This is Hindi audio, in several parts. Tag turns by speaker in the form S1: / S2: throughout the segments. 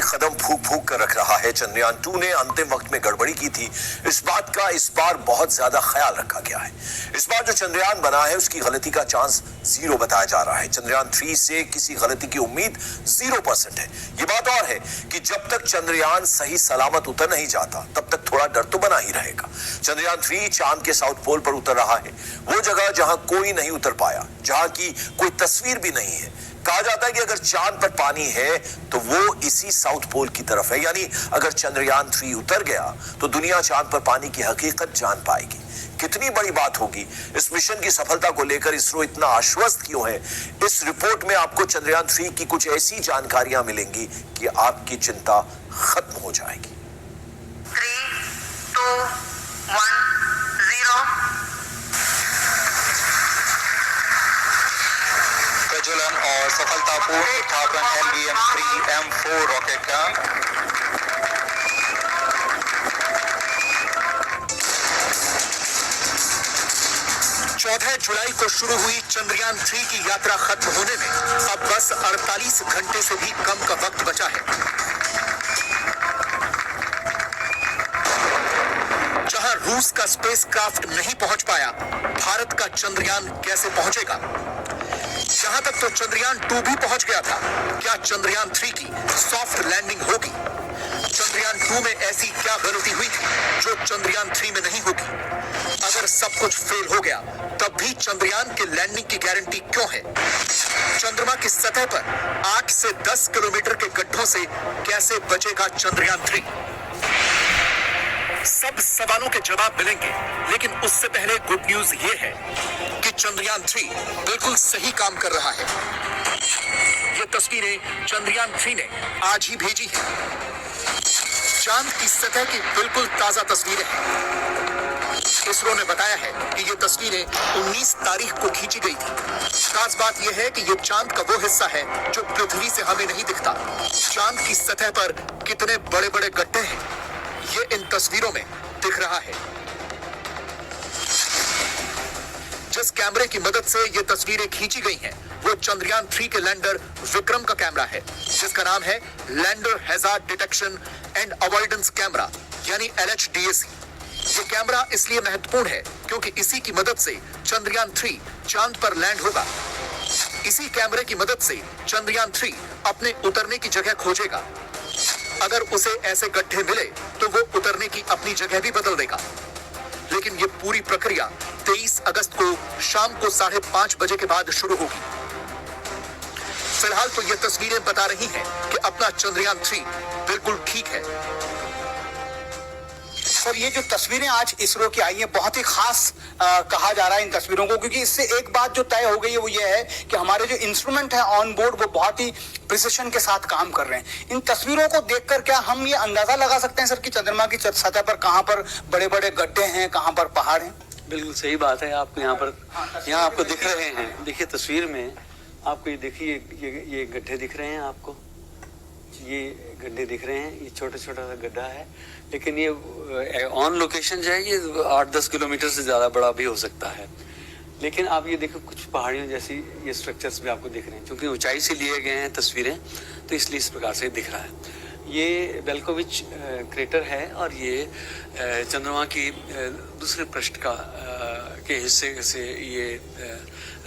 S1: एक कदम फूक फूक कर रख रहा है। चंद्रयान 2 ने अंतिम वक्त में गड़बड़ी की थी, इस बात का इस बार बहुत ज्यादा ख्याल रखा गया है। इस बार जो चंद्रयान बना है उसकी गलती का चांस 0 बताया जा रहा है। चंद्रयान 3 से किसी गलती की उम्मीद 0% है। ये बात और है कि जब तक चंद्रयान सही सलामत उतर नहीं जाता तब तक थोड़ा डर तो बना ही रहेगा। चंद्रयान 3 चांद के साउथ पोल पर उतर रहा है, वो जगह जहां कोई नहीं उतर पाया, जहां की कोई तस्वीर भी नहीं है। कहा जाता है कि अगर चांद पर पानी है तो वो इसी साउथ पोल की तरफ है, यानी अगर चंद्रयान 3 उतर गया तो दुनिया चांद पर पानी की हकीकत जान पाएगी। कितनी बड़ी बात होगी। इस मिशन की सफलता को लेकर इसरो इतना आश्वस्त क्यों है? इस रिपोर्ट में आपको चंद्रयान 3 की कुछ ऐसी जानकारियां मिलेंगी कि आपकी चिंता खत्म हो जाएगी।
S2: 3, 2, 1, 0।
S3: प्रज्वलन और सफलतापूर्ण उत्थापन LVM-3M4 रॉकेट का।
S4: 14 जुलाई को शुरू हुई चंद्रयान 3 की यात्रा खत्म होने में अब बस 48 घंटे से भी कम का वक्त बचा है। जहां रूस का स्पेसक्राफ्ट नहीं पहुंच पाया, भारत का चंद्रयान कैसे पहुंचेगा? जहां तक तो चंद्रयान 2 भी पहुंच गया था, क्या चंद्रयान 3 की सॉफ्ट लैंडिंग होगी? चंद्रयान 2 में ऐसी क्या गलती हुई थी जो चंद्रयान 3 में नहीं होगी? अगर सब कुछ फेल हो गया तब भी चंद्रयान के लैंडिंग की गारंटी क्यों है? चंद्रमा की सतह पर 8 से 10 किलोमीटर के गड्ढों से कैसे बचेगा चंद्रयान 3? सब सवालों के जवाब मिलेंगे, लेकिन उससे पहले गुड न्यूज ये है कि चंद्रयान 3 बिल्कुल सही काम कर रहा है। ये तस्वीरें चंद्रयान 3 ने आज ही भेजी हैं। चांद की सतह की बिल्कुल ताजा तस्वीरें हैं। इसरो ने बताया है कि ये तस्वीरें 19 तारीख को खींची गई थी। खास बात यह है कि ये चांद का वो हिस्सा है जो पृथ्वी से हमें नहीं दिखता। चांद की सतह पर कितने बड़े बड़े गड्ढे हैं, ये इन तस्वीरों में दिख रहा है। जिस कैमरे की मदद से ये तस्वीरें खींची गई हैं, वो चंद्रयान 3 के लैंडर विक्रम का कैमरा है, जिसका नाम है lander hazard detection and avoidance camera, यानी LHDAC। ये कैमरा इसलिए महत्वपूर्ण है क्योंकि इसी की मदद से चंद्रयान 3 चांद पर लैंड होगा। इसी कैमरे की मदद से चंद्रयान 3 अपने उतरने की जगह खोजेगा। अगर उसे ऐसे गड्ढे मिले तो वो उतरने की अपनी जगह भी बदल देगा। लेकिन ये पूरी प्रक्रिया 23 अगस्त को शाम को 5:30 बजे के बाद शुरू होगी। फिलहाल तो ये तस्वीरें बता रही हैं कि अपना चंद्रयान 3 बिल्कुल ठीक है।
S5: सर, ये जो तस्वीरें आज इसरो की आई हैं बहुत ही खास कहा जा रहा है इन तस्वीरों को, क्योंकि इससे एक बात जो तय हो गई है वो ये है कि हमारे जो इंस्ट्रूमेंट है ऑन बोर्ड वो बहुत ही प्रिसिशन के साथ काम कर रहे हैं। इन तस्वीरों को देखकर क्या हम ये अंदाजा लगा सकते हैं सर कि चंद्रमा की सतह पर कहां पर बड़े बड़े गड्ढे हैं, कहां पर पहाड़ हैं?
S6: बिल्कुल सही बात है। आपको यहाँ आपको दिख रहे हैं, देखिए तस्वीर में आपको ये देखिए ये गड्ढे दिख रहे हैं, आपको ये गड्ढे दिख रहे हैं। ये छोटा छोटा सा गड्ढा है, लेकिन ये ऑन लोकेशन जो है ये 8-10 किलोमीटर से ज़्यादा बड़ा भी हो सकता है। लेकिन आप ये देखो कुछ पहाड़ियों जैसी ये स्ट्रक्चर्स भी आपको दिख रहे हैं, क्योंकि ऊंचाई से लिए गए हैं तस्वीरें, तो इसलिए इस प्रकार से दिख रहा है। ये बेल्कोविच क्रेटर है और ये चंद्रमा की दूसरे पृष्ठ के हिस्से से ये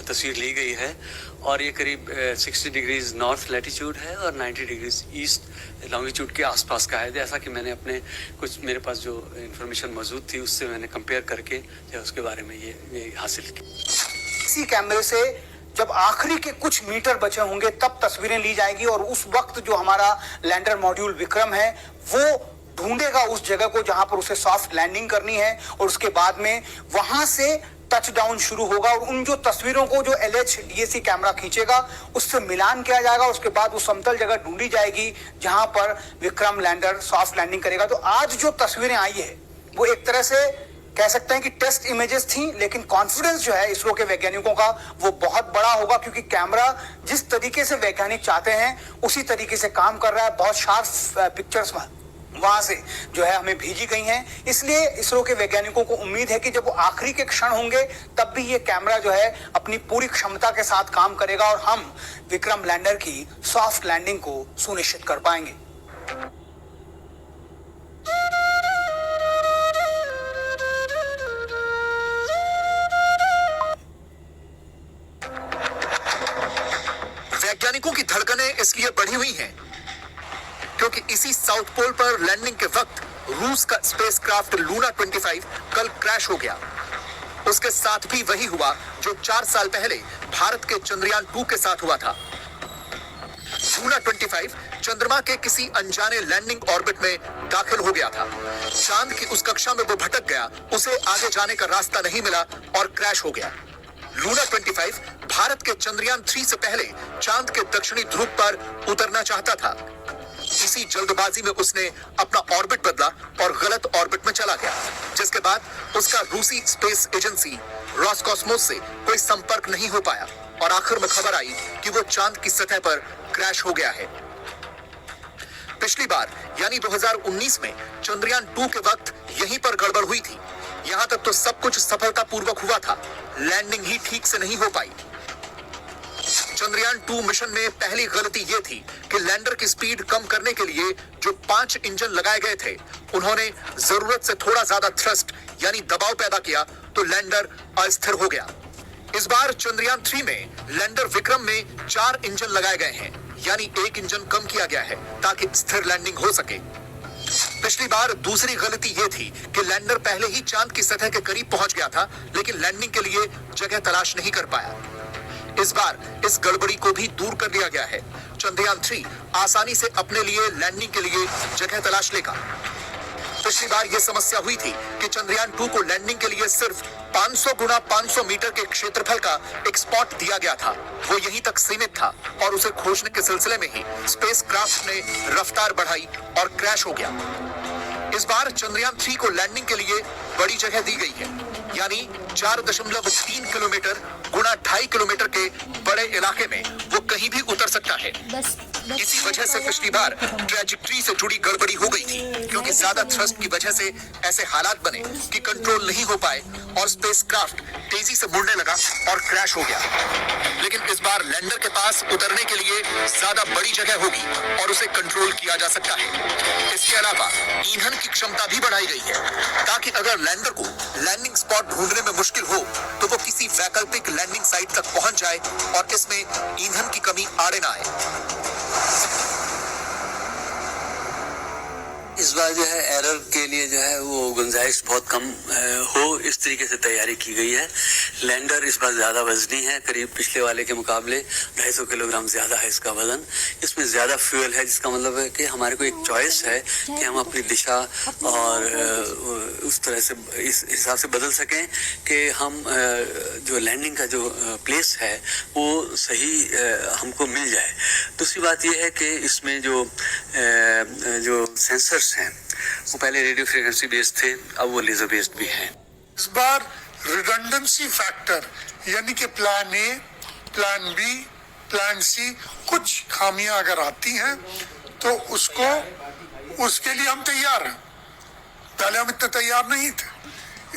S6: तस्वीर ली गई है और ये करीब 60 डिग्रीज नॉर्थ लैटिट्यूड है और 90 डिग्रीज ईस्ट लॉन्गिट्यूड के आसपास का है। जैसा कि मैंने अपने कुछ मेरे पास जो इन्फॉर्मेशन मौजूद थी उससे मैंने कंपेयर करके जो उसके बारे में ये हासिल की।
S5: इसी कैमरे से जब आखिरी के कुछ मीटर बचे होंगे तब तस्वीरें ली जाएगी और उस वक्त जो हमारा लैंडर मॉड्यूल विक्रम है वो ढूंढेगा उस जगह को जहां पर उसे सॉफ्ट लैंडिंग करनी है और उसके बाद में वहां से टच डाउन शुरू होगा और उन जो तस्वीरों को जो LHDAC कैमरा खींचेगा उससे मिलान किया जाएगा। उसके बाद वो समतल जगह ढूंढी जाएगी जहां पर विक्रम लैंडर सॉफ्ट लैंडिंग करेगा। तो आज जो तस्वीरें आई है वो एक तरह से कह सकते हैं कि टेस्ट इमेजेस थी, लेकिन कॉन्फिडेंस जो है इसरो के वैज्ञानिकों का वो बहुत बड़ा होगा, क्योंकि कैमरा जिस तरीके से वैज्ञानिक चाहते हैं उसी तरीके से काम कर रहा है। बहुत शार्प पिक्चर्स वहां से जो है हमें भेजी गई हैं। इसलिए इसरो के वैज्ञानिकों को उम्मीद है कि जब वो आखिरी के क्षण होंगे तब भी ये कैमरा जो है अपनी पूरी क्षमता के साथ काम करेगा और हम विक्रम लैंडर की सॉफ्ट लैंडिंग को सुनिश्चित कर पाएंगे।
S4: वैज्ञानिकों की धड़कनें इसलिए बढ़ी हुई हैं क्योंकि इसी साउथ पोल पर लैंडिंग के वक्त रूस का स्पेसक्राफ्ट लूना 25 कल क्रैश हो गया। उसके साथ भी वही हुआ जो 4 साल पहले भारत के चंद्रयान 2 के साथ हुआ था। लूना 25 चंद्रमा के किसी अनजाने लैंडिंग ऑर्बिट में दाखिल हो गया था। चांद की उस कक्षा में वो भटक गया, उसे आगे जाने का रास्ता नहीं मिला और क्रैश हो गया। लूना 25 भारत के चंद्रयान 3 से पहले चांद के दक्षिणी ध्रुव पर उतरना चाहता था। इसी जल्दबाजी में उसने अपना ऑर्बिट बदला और गलत ऑर्बिट में चला गया, जिसके बाद उसका रूसी स्पेस एजेंसी रॉसकॉस्मोस से कोई संपर्क नहीं हो पाया और आखिर में खबर आई कि वो चांद की सतह पर क्रैश हो गया है। पिछली बार यानी 2019 में चंद्रयान 2 के वक्त यहीं पर गड़बड़ हुई थी। यहां तक तो सब कुछ सफलतापूर्वक हुआ था, लैंडिंग ही ठीक से नहीं हो पाई। चंद्रयान 2 मिशन में पहली गलती यह थी कि लैंडर की स्पीड कम करने के लिए जो 5 इंजन लगाए गए थे, उन्होंने जरूरत से थोड़ा ज्यादा थ्रस्ट यानी दबाव पैदा किया तो लैंडर अस्थिर हो गया। इस बार चंद्रयान 3 में लैंडर विक्रम में 4 इंजन लगाए गए हैं, यानी 1 इंजन कम किया गया है ताकि स्थिर लैंडिंग हो सके। पिछली बार दूसरी गलती यह थी कि लैंडर पहले ही चांद की सतह के करीब पहुंच गया था, लेकिन लैंडिंग के लिए जगह तलाश नहीं कर पाया। इस बार इस गड़बड़ी को भी दूर कर दिया गया है। चंद्रयान 3 आसानी से अपने लिए लैंडिंग के लिए जगह तलाश लेगा। पिछली बार यह समस्या हुई थी कि चंद्रयान 2 को लैंडिंग के लिए सिर्फ 500 गुना 500 मीटर के क्षेत्रफल का एक स्पॉट दिया गया था। वो यहीं तक सीमित था और उसे खोजने के सिलसिले में ही स्पेसक्राफ्ट ने रफ्तार बढ़ाई और क्रैश हो गया। इस बार चंद्रयान 3 को लैंडिंग के लिए बड़ी जगह दी गई है, यानी 4.3 किलोमीटर गुना 2.5 किलोमीटर के बड़े इलाके में वो कहीं भी उतर सकता है। इसी वजह से पिछली बार ट्रैजेक्टरी से जुड़ी गड़बड़ी हो गई थी, क्योंकि ज्यादा थ्रस्ट की वजह से ऐसे हालात बने कि कंट्रोल नहीं हो पाए और स्पेसक्राफ्ट तेजी से मुड़ने लगा और क्रैश हो गया। लेकिन इस बार लैंडर के पास उतरने के लिए ज्यादा बड़ी जगह होगी और उसे कंट्रोल किया जा सकता है। इसके अलावा ईंधन की क्षमता भी बढ़ाई गई है ताकि अगर लैंडर को लैंडिंग स्पॉट ढूंढने में मुश्किल हो तो वो किसी वैकल्पिक लैंडिंग साइट तक पहुंच जाए और इसमें ईंधन की कमी आड़े ना आए।
S6: इस बार जो है एरर के लिए जो है वो गुंजाइश बहुत कम हो, इस तरीके से तैयारी की गई है। लैंडर इस बार ज़्यादा वजनी है, करीब पिछले वाले के मुकाबले 250 किलोग्राम ज़्यादा है इसका वजन। इसमें ज़्यादा फ्यूल है, जिसका मतलब है कि हमारे को एक चॉइस है कि हम अपनी दिशा और उस तरह से इस हिसाब से बदल सकें कि हम जो लैंडिंग का जो प्लेस है वो सही हमको मिल जाए। दूसरी बात यह है कि इसमें जो सेंसर्स हैं वो पहले रेडियो फ्रीक्वेंसी बेस्ड थे, अब वो लेजर बेस्ड भी हैं।
S7: इस बार रिडंडेंसी फैक्टर यानी कि plan A, plan B, plan C कुछ खामियां अगर आती हैं तो उसके लिए हम तैयार हैं। पहले हम इतने तैयार नहीं थे,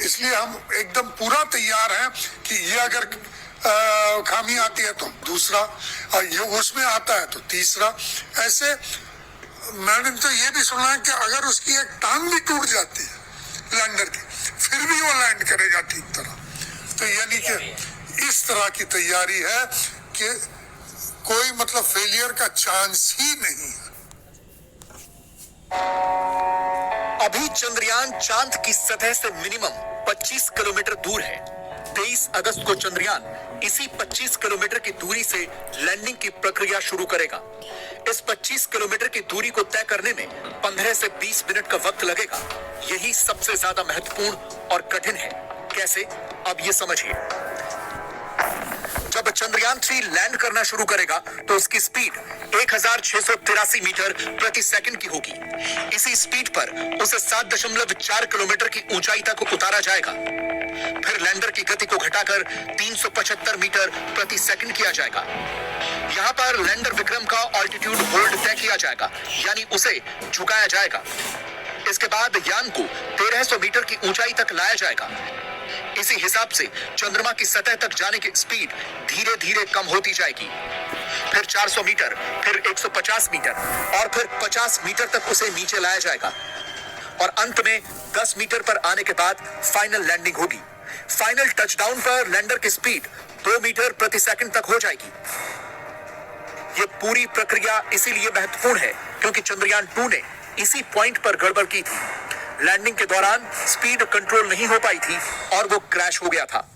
S7: इसलिए हम एकदम पूरा तैयार हैं कि ये अगर खामी आती है तो दूसरा, और ये उसमें आता है तो तीसरा। ऐसे मैंने तो ये भी सुना है कि अगर उसकी एक टांग भी टूट जाती है लैंडर की, फिर भी वो लैंड करेगा ठीक तरह। तो यानी कि इस तरह की तैयारी है कि कोई मतलब फेलियर का चांस ही नहीं है।
S4: अभी चंद्रयान चांद की सतह से मिनिमम 25 किलोमीटर दूर है। 23 अगस्त को चंद्रयान इसी 25 किलोमीटर की दूरी से लैंडिंग की प्रक्रिया शुरू करेगा। इस 25 किलोमीटर की दूरी को तय करने में 15 से 20 मिनट का वक्त लगेगा। यही सबसे ज्यादा महत्वपूर्ण और कठिन है। कैसे? अब ये समझिए। जब चंद्रयान 3 लैंड करना शुरू करेगा तो उसकी स्पीड 1683 मीटर प्रति सेकंड की होगी। इसी स्पीड पर उसे 7.4 किलोमीटर की ऊंचाई तक उतारा जाएगा। फिर लैंडर की गति को घटाकर 375 मीटर प्रति सेकंड किया जाएगा। यहाँ पर लैंडर विक्रम का ऑल्टीट्यूड होल्ड तय किया जाएगा, यानी उसे झुकाया जाएगा। इसके बाद यान को 1300 मीटर की ऊंचाई तक लाया जाएगा। इसी हिसाब से चंद्रमा की सतह तक जाने की स्पीड धीरे धीरे कम होती जाएगी। फिर 400 मीटर, फिर 150 मीटर और फिर 50 मीटर तक उसे नीचे लाया जाएगा और अंत में 10 मीटर पर आने के बाद फाइनल लैंडिंग होगी। फाइनल टचडाउन पर लैंडर की स्पीड 2 मीटर प्रति सेकंड तक हो जाएगी। यह पूरी प्रक्रिया इसीलिए महत्वपूर्ण है क्योंकि चंद्रयान 2 ने इसी पॉइंट पर गड़बड़ की थी। लैंडिंग के दौरान स्पीड कंट्रोल नहीं हो पाई थी और वो क्रैश हो गया था।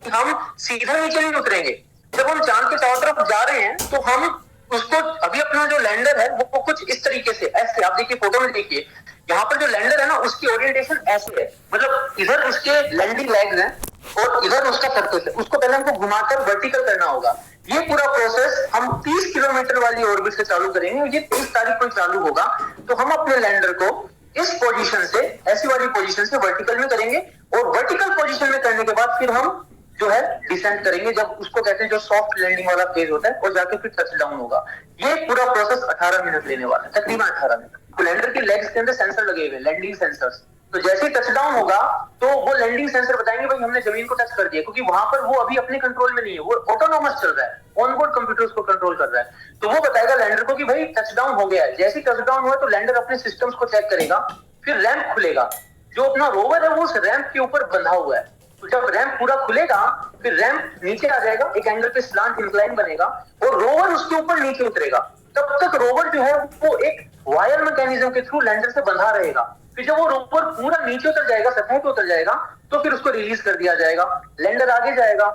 S8: हम सीधा नीचे नहीं उतरेंगे। जब हम चांद के चारों तरफ जा रहे हैं तो हम उसको अभी अपना जो लैंडर है वो कुछ इस तरीके से, ऐसे आप देखिए फोटो में देखिए, यहाँ पर जो लैंडर है ना उसकी ओरिएंटेशन ऐसे है, मतलब इधर उसके लैंडिंग लेग्स हैं और इधर उसका सरफेस है। उसको पहले हमको घुमाकर वर्टिकल करना होगा। ये पूरा प्रोसेस हम 30 किलोमीटर वाली ऑर्बिट से चालू करेंगे। ये 23 तारीख को चालू होगा। तो हम अपने लैंडर को इस पोजीशन से, ऐसी वाली पोजीशन से वर्टिकल में करेंगे और वर्टिकल पोजीशन में करने के बाद फिर हम जो है डिसेंड करेंगे, जब उसको कहते हैं जो सॉफ्ट लैंडिंग वाला फेज होता है, और जाके फिर टच डाउन होगा। ये पूरा प्रोसेस 18 मिनट लेने वाला है, तकरीबन 18 मिनट। तो लैंडर के लेग्स के अंदर सेंसर लगे हुए, लैंडिंग सेंसर्स। तो जैसे ही टच डाउन होगा तो वो लैंडिंग सेंसर बताएंगे भाई हमने जमीन को टच कर दिया, क्योंकि वहां पर वो अभी अपने कंट्रोल में नहीं है, वो ऑटोनोमस चल रहा है, ऑनबोर्ड कंप्यूटर उसको कंट्रोल कर रहा है। तो वो बताएगा लैंडर को कि भाई टच डाउन हो गया है। जैसे ही टच डाउन हुआ तो लैंडर अपने सिस्टम्स को चेक करेगा, फिर रैंप खुलेगा। जो अपना रोवर है वो उस रैंप के ऊपर बंधा हुआ है। तो जब रैंप पूरा खुलेगा फिर रैंप नीचे आ जाएगा, एक एंगल पे स्लांट इंक्लाइन बनेगा और रोवर उसके ऊपर नीचे उतरेगा। तब तक रोवर जो है वो एक वायर मैकेनिज्म के थ्रू लैंडर से बंधा रहेगा। फिर जब वो रोवर पूरा नीचे उतर जाएगा, सतह पे उतर जाएगा, तो फिर उसको रिलीज कर दिया जाएगा। लैंडर आगे जाएगा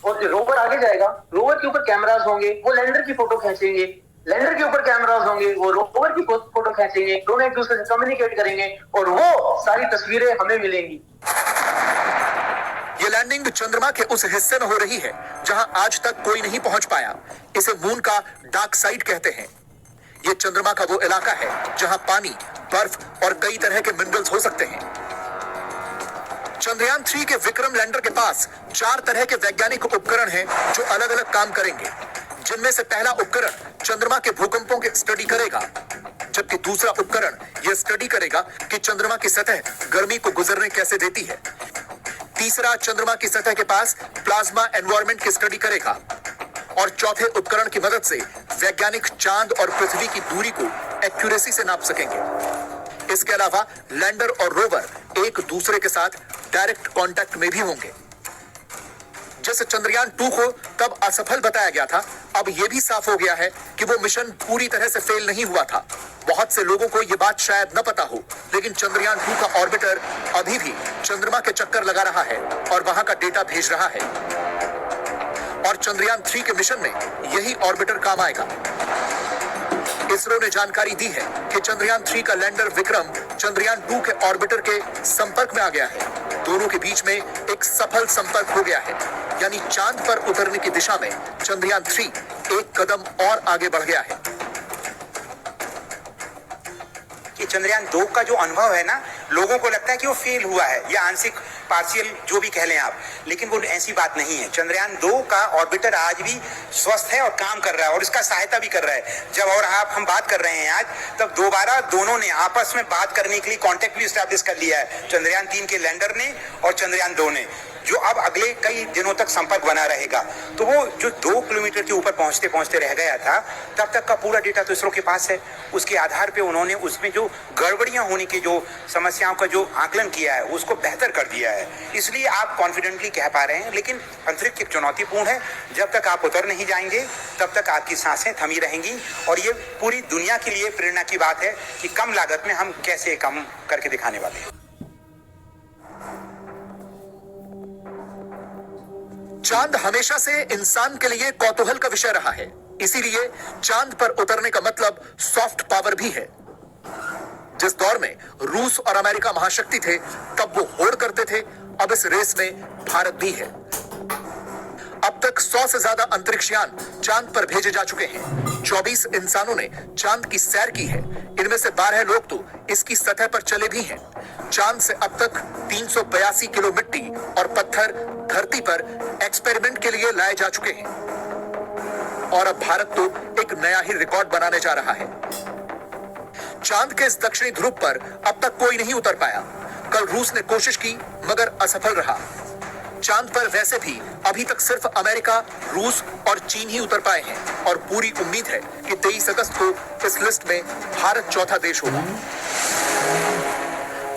S8: और रोवर आगे जाएगा। रोवर के ऊपर कैमरास होंगे, वो लैंडर की फोटो खींचेंगे। लैंडर के ऊपर कैमरास होंगे, वो रोवर की फोटो खींचेंगे। दोनों एक दूसरे से कम्युनिकेट करेंगे और वो सारी तस्वीरें हमें मिलेंगी।
S4: ये लैंडिंग चंद्रमा के उस हिस्से में हो रही है जहां आज तक कोई नहीं पहुंच पाया। इसे मून का डार्क साइड कहते हैं। ये चंद्रमा का वो इलाका है जहां पानी, बर्फ और कई तरह के मिनरल्स हो सकते हैं। चंद्रयान 3 के विक्रम लैंडर के पास 4 तरह के वैज्ञानिक उपकरण हैं जो अलग अलग काम करेंगे, जिनमें से पहला उपकरण चंद्रमा के भूकंपों की स्टडी करेगा, जबकि दूसरा उपकरण यह स्टडी करेगा कि चंद्रमा की सतह गर्मी को गुजरने कैसे देती है। तीसरा चंद्रमा की सतह के पास प्लाज्मा एनवायरनमेंट की स्टडी करेगा और चौथे उपकरण की मदद से वैज्ञानिक चांद और पृथ्वी की दूरी को एक्यूरेसी से नाप सकेंगे। इसके अलावा लैंडर और रोवर एक दूसरे के साथ डायरेक्ट कांटेक्ट में भी होंगे। जैसे चंद्रयान 2 को तब असफल बताया गया था, अब यह भी साफ हो गया है कि वो मिशन पूरी तरह से फेल नहीं हुआ था। बहुत से लोगों को यह बात शायद न पता हो, लेकिन चंद्रयान 2 का ऑर्बिटर अभी भी चंद्रमा के चक्कर लगा रहा है और वहां का डेटा भेज रहा है। और चंद्रयान 3 के मिशन में यही ऑर्बिटर काम आएगा। इसरो ने जानकारी दी है कि चंद्रयान 3 का लैंडर विक्रम चंद्रयान 2 के ऑर्बिटर के संपर्क में आ गया है। दोनों के बीच में एक सफल संपर्क हो गया है, यानी चांद पर उतरने की दिशा में चंद्रयान 3 एक कदम और आगे बढ़ गया है।
S9: कि चंद्रयान 2 का जो अनुभव है ना, लोगों को लगता है कि वो फेल हुआ है या आंशिक, पार्शियल, जो भी कह लें आप, लेकिन वो ऐसी बात नहीं है। चंद्रयान 2 का ऑर्बिटर आज भी स्वस्थ है और काम कर रहा है और इसका सहायता भी कर रहा है। जब और हम बात कर रहे हैं आज, तब दोबारा दोनों ने आपस में बात करने के लिए कांटेक्ट भी एस्टैब्लिश कर लिया है, चंद्रयान 3 के लैंडर ने और चंद्रयान 2 ने, जो अब अगले कई दिनों तक संपर्क बना रहेगा। तो वो जो 2 किलोमीटर के ऊपर पहुंचते पहुंचते रह गया था, तब तक का पूरा डेटा तो इसरो के पास है। उसके आधार पे उन्होंने उसमें जो गड़बड़ियां होने की जो समस्याओं का जो आकलन किया है उसको बेहतर कर दिया है। इसलिए आप कॉन्फिडेंटली कह पा रहे हैं। लेकिन अंतरिक्ष एक चुनौतीपूर्ण है। जब तक आप उतर नहीं जाएंगे तब तक आपकी सांसें थमी रहेंगी। और ये पूरी दुनिया के लिए प्रेरणा की बात है कि कम लागत में हम कैसे कम करके दिखाने वाले हैं।
S4: चांद हमेशा से इंसान के लिए कौतूहल का विषय रहा है, इसीलिए चांद पर उतरने का मतलब सॉफ्ट पावर भी है। जिस दौर में रूस और अमेरिका महाशक्ति थे, तब वो होड़ करते थे। अब इस रेस में भारत भी है। अब तक 100 से ज्यादा अंतरिक्षयान चांद पर भेजे जा चुके हैं। 24 इंसानों ने चांद की सैर की है। इनमें से 12 लोग तो इसकी सतह पर चले भी हैं। चांद से अब तक 382 किलो मिट्टी और पत्थर धरती पर एक्सपेरिमेंट के लिए लाए जा चुके हैं। और अब भारत तो एक नया ही रिकॉर्ड बनाने जा रहा है। चांद के इस दक्षिणी ध्रुव पर अब तक कोई नहीं उतर पाया। कल रूस ने कोशिश की मगर असफल रहा। चांद पर वैसे भी अभी तक सिर्फ अमेरिका, रूस और चीन ही उतर पाए हैं और पूरी उम्मीद है कि 23 अगस्त को इस लिस्ट में भारत चौथा देश होगा।